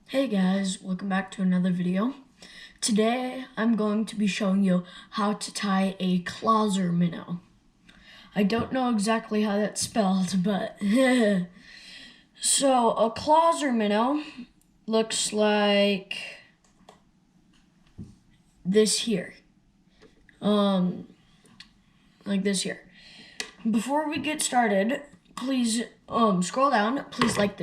Hey guys, welcome back to another video. Today I'm going to be showing you how to tie a Clouser Minnow. I don't know exactly how that's spelled, but so a Clouser Minnow looks like this here. Like this here. Before we get started, please scroll down. Please like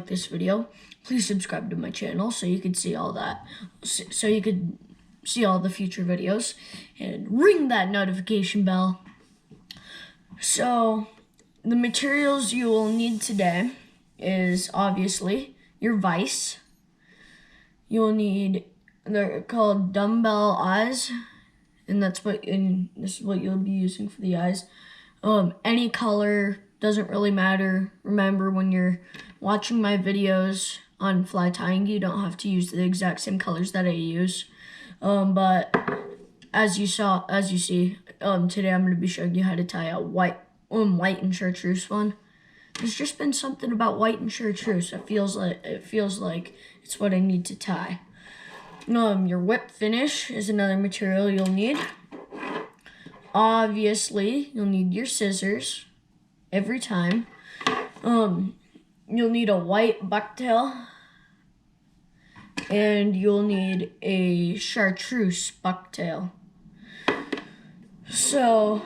this video. Please subscribe to my channel so you can see all that. So you could see all the future videos and ring that notification bell. So the materials you will need today is obviously your vise. You'll need, they're called dumbbell eyes, and this is what you'll be using for the eyes. Any color doesn't really matter. Remember, when you're watching my videos on fly tying, you don't have to use the exact same colors that I use. But as you see, today I'm going to be showing you how to tie a white and chartreuse one. There's just been something about white and chartreuse. It feels like it's what I need to tie. Your whip finish is another material you'll need. Obviously, you'll need your scissors every time. You'll need a white bucktail, and you'll need a chartreuse bucktail. So,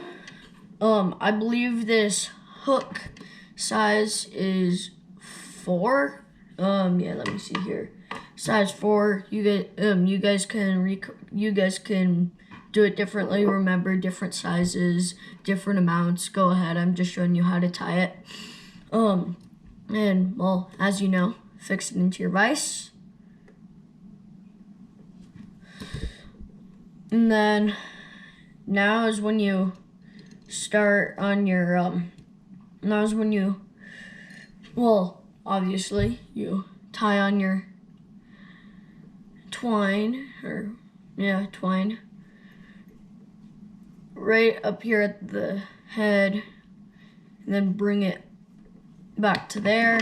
I believe this hook size is 4. Yeah, let me see here. Size 4. You guys can do it differently. Remember, different sizes, different amounts. Go ahead. I'm just showing you how to tie it. And well, as you know, fix it into your vise. And then now is when you start on your obviously you tie on your twine right up here at the head, and then bring it back to there,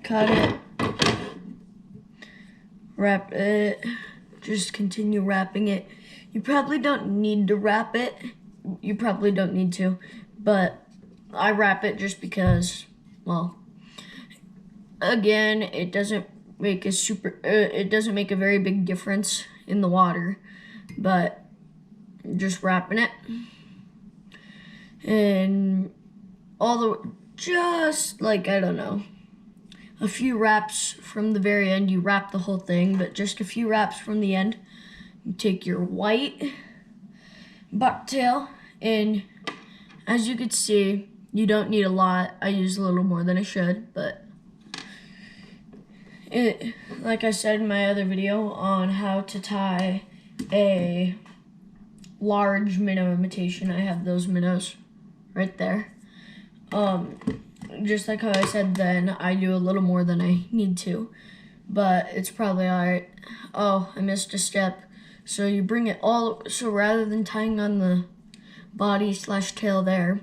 cut it, wrap it, just continue wrapping it. You probably don't need to wrap it, but I wrap it just because, well, again, it doesn't make a very big difference in the water, but just wrapping it, and just like, I don't know, a few wraps from the very end. You wrap the whole thing, but just a few wraps from the end. You take your white bucktail, and as you can see, you don't need a lot. I use a little more than I should, but like I said in my other video on how to tie a large minnow imitation, I have those minnows right there. Just like how I said then, I do a little more than I need to, but it's probably alright. Oh, I missed a step. So you bring it so rather than tying on the body / tail there,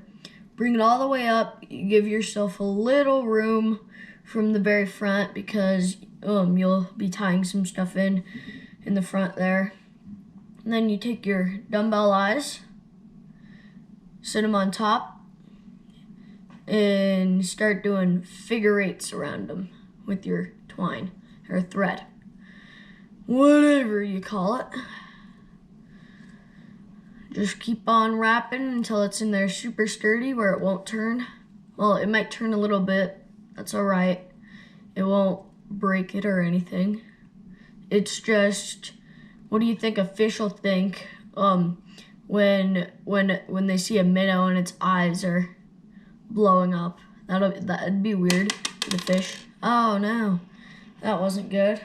bring it all the way up. You give yourself a little room from the very front, because you'll be tying some stuff in the front there. And then you take your dumbbell eyes, sit them on top, and start doing figure 8s around them with your twine or thread, whatever you call it. Just keep on wrapping until it's in there super sturdy where it won't turn. Well, it might turn a little bit. That's all right. It won't break it or anything. It's just, what do you think a fish will think when they see a minnow and its eyes are blowing up? That'd be weird for the fish. Oh no, that wasn't good.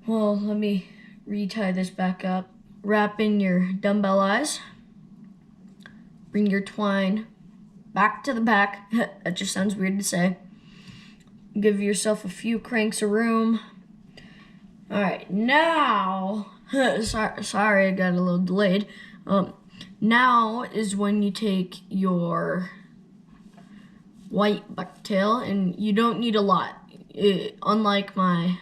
Well, let me retie this back up. Wrap in your dumbbell eyes. Bring your twine back to the back. That just sounds weird to say. Give yourself a few cranks of room. All right, now, sorry, I got a little delayed. Now is when you take your white bucktail, and you don't need a lot. unlike my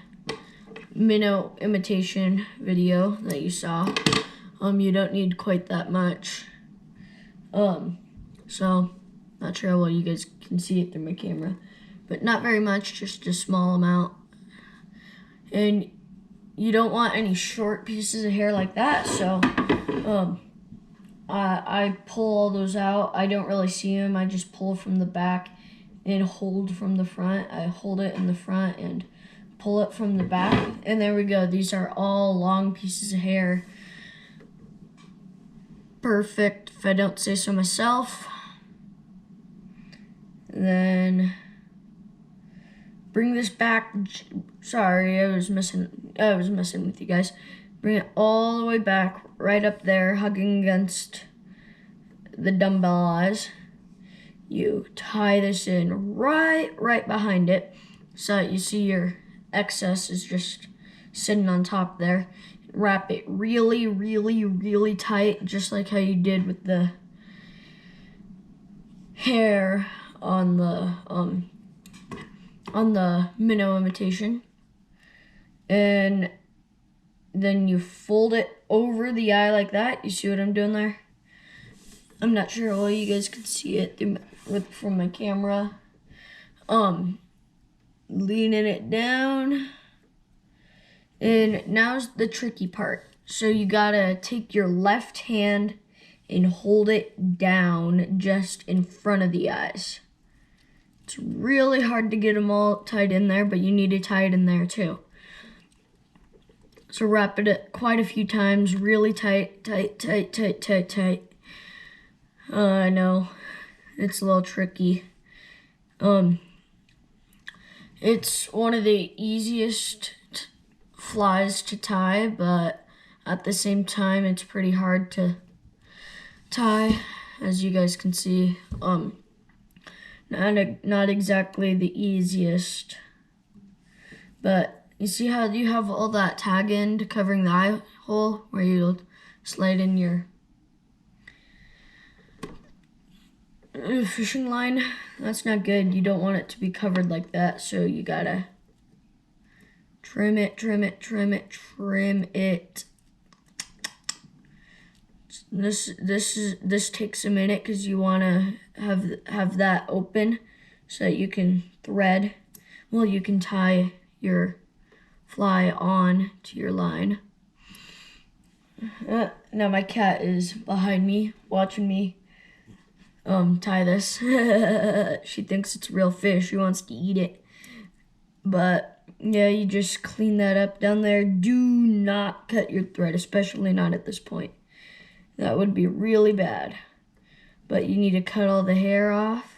minnow imitation video that you saw, you don't need quite that much. So not sure how well you guys can see it through my camera, but not very much, just a small amount. And you don't want any short pieces of hair like that, so I pull all those out. I don't really see them. I just pull from the back and hold from the front. I hold it in the front and pull it from the back, and there we go. These are all long pieces of hair. Perfect, if I don't say so myself. Then bring this back. Sorry, I was messing with you guys. Bring it all the way back, right up there, hugging against the dumbbell eyes. You tie this in right behind it, so that you see your excess is just sitting on top there. Wrap it really, really, really tight, just like how you did with the hair on the minnow imitation. And then you fold it over the eye like that. You see what I'm doing there? I'm not sure how well you guys can see it from my camera. Leaning it down. And now's the tricky part. So you gotta take your left hand and hold it down just in front of the eyes. It's really hard to get them all tied in there, but you need to tie it in there too. So wrap it quite a few times, really tight, tight, tight, tight, tight, tight. I know, it's a little tricky. It's one of the easiest flies to tie, but at the same time, it's pretty hard to tie, as you guys can see. Not exactly the easiest, but you see how you have all that tag end covering the eye hole where you slide in your fishing line? That's not good. You don't want it to be covered like that, so you gotta trim it, trim it, trim it, trim it. This takes a minute because you want to have that open so that you can thread. Well, you can tie your fly on to your line. Now my cat is behind me watching me tie this. She thinks it's real fish. She wants to eat it. But yeah, you just clean that up down there. Do not cut your thread, especially not at this point. That would be really bad. But you need to cut all the hair off.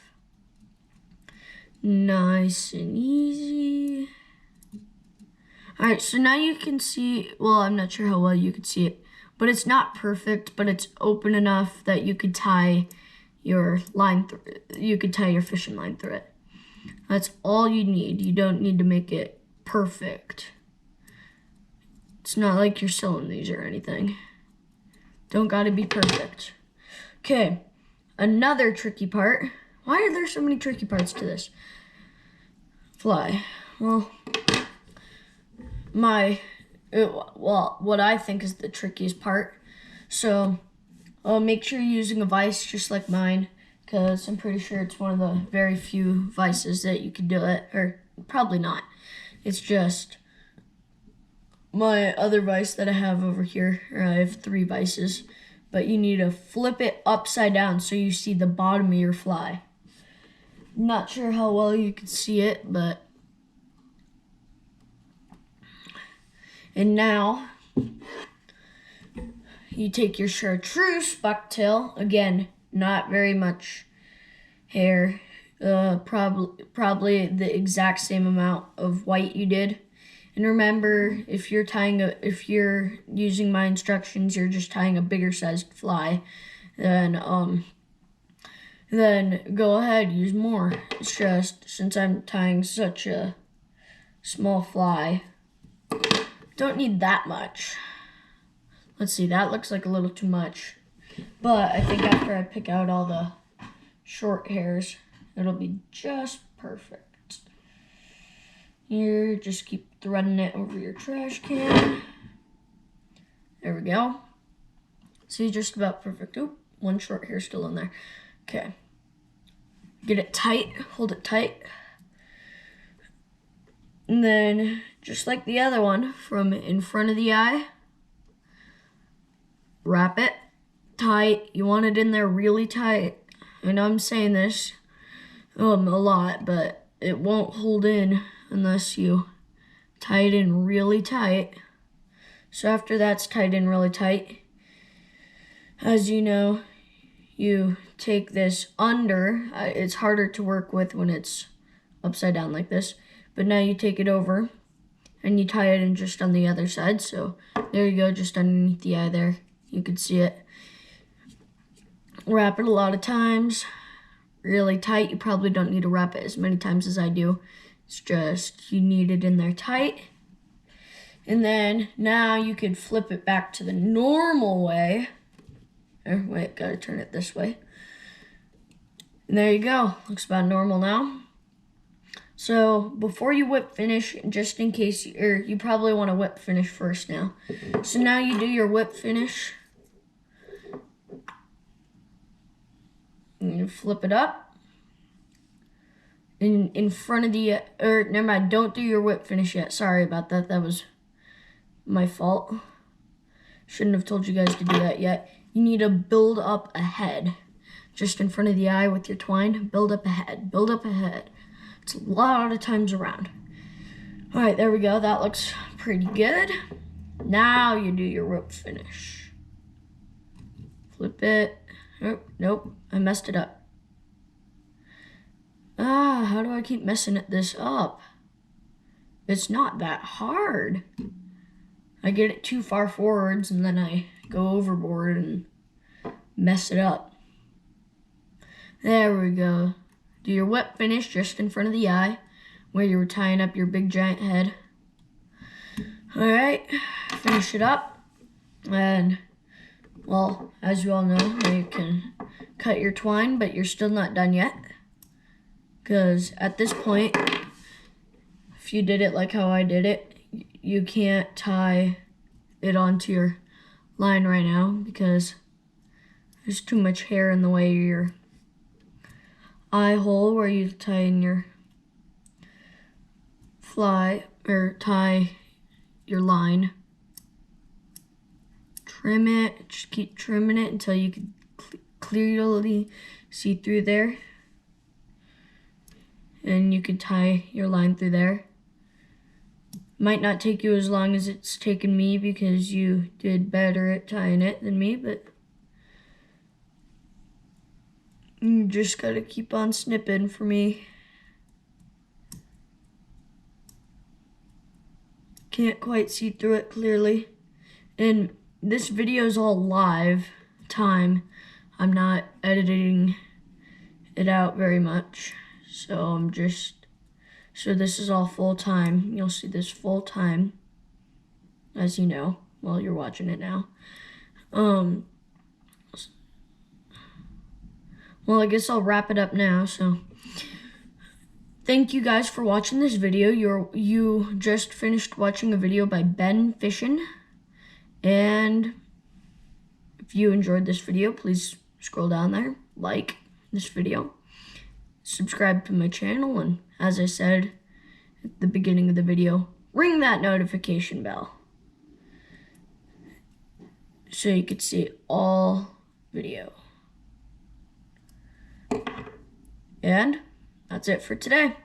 Nice and easy. Alright, so now you can see, well, I'm not sure how well you could see it, but it's not perfect, but it's open enough that you could tie your line you could tie your fishing line through it. That's all you need. You don't need to make it perfect. It's not like you're selling these or anything. Don't gotta be perfect. Okay, another tricky part. Why are there so many tricky parts to this fly? Well, what I think is the trickiest part. So, make sure you're using a vise just like mine, because I'm pretty sure it's one of the very few vices that you can do it, or probably not. It's just my other vise that I have over here. I have 3 vices, but you need to flip it upside down so you see the bottom of your fly. Not sure how well you can see it, but and now you take your chartreuse bucktail. Again, not very much hair. Probably the exact same amount of white you did. And remember, if you're using my instructions, you're just tying a bigger sized fly, then go ahead, use more. It's just, since I'm tying such a small fly, don't need that much. Let's see, that looks like a little too much. But I think after I pick out all the short hairs, it'll be just perfect. Here, just keep threading it over your trash can. There we go. See, just about perfect. Oop, one short hair still in there. Okay. Get it tight, hold it tight. And then, just like the other one, from in front of the eye, wrap it tight. You want it in there really tight. I know I'm saying this a lot, but it won't hold in unless you tie it in really tight. So after that's tied in really tight, as you know, you take this under. It's harder to work with when it's upside down like this, but now you take it over and you tie it in just on the other side. So there you go, just underneath the eye there. You can see it. Wrap it a lot of times, really tight. You probably don't need to wrap it as many times as I do. It's just you need it in there tight. And then now you could flip it back to the normal way. Wait, gotta turn it this way. And there you go. Looks about normal now. So before you whip finish, just in case, you probably want to whip finish first now. So now you do your whip finish. And you flip it up. In front of the, never mind, don't do your whip finish yet. Sorry about that. That was my fault. Shouldn't have told you guys to do that yet. You need to build up a head. Just in front of the eye with your twine. Build up a head. Build up a head. It's a lot of times around. All right, there we go. That looks pretty good. Now you do your whip finish. Flip it. Oh, nope, I messed it up. How do I keep messing this up? It's not that hard. I get it too far forwards and then I go overboard and mess it up. There we go. Do your whip finish just in front of the eye where you were tying up your big giant head. All right, finish it up. And, well, as you all know, you can cut your twine, but you're still not done yet. Because at this point, if you did it like how I did it, you can't tie it onto your line right now because there's too much hair in the way of your eye hole where you tie in your tie your line. Trim it, just keep trimming it until you can clearly see through there. And you could tie your line through there. Might not take you as long as it's taken me because you did better at tying it than me, but you just gotta keep on snipping for me. Can't quite see through it clearly. And this video is all live time. I'm not editing it out very much. So this is all full time. You'll see this full time, as you know, while you're watching it now. Well, I guess I'll wrap it up now. So, thank you guys for watching this video. You just finished watching a video by Ben Fishin. And if you enjoyed this video, please scroll down there, like this video. Subscribe to my channel, and as I said at the beginning of the video, ring that notification bell so you could see all video. And that's it for today.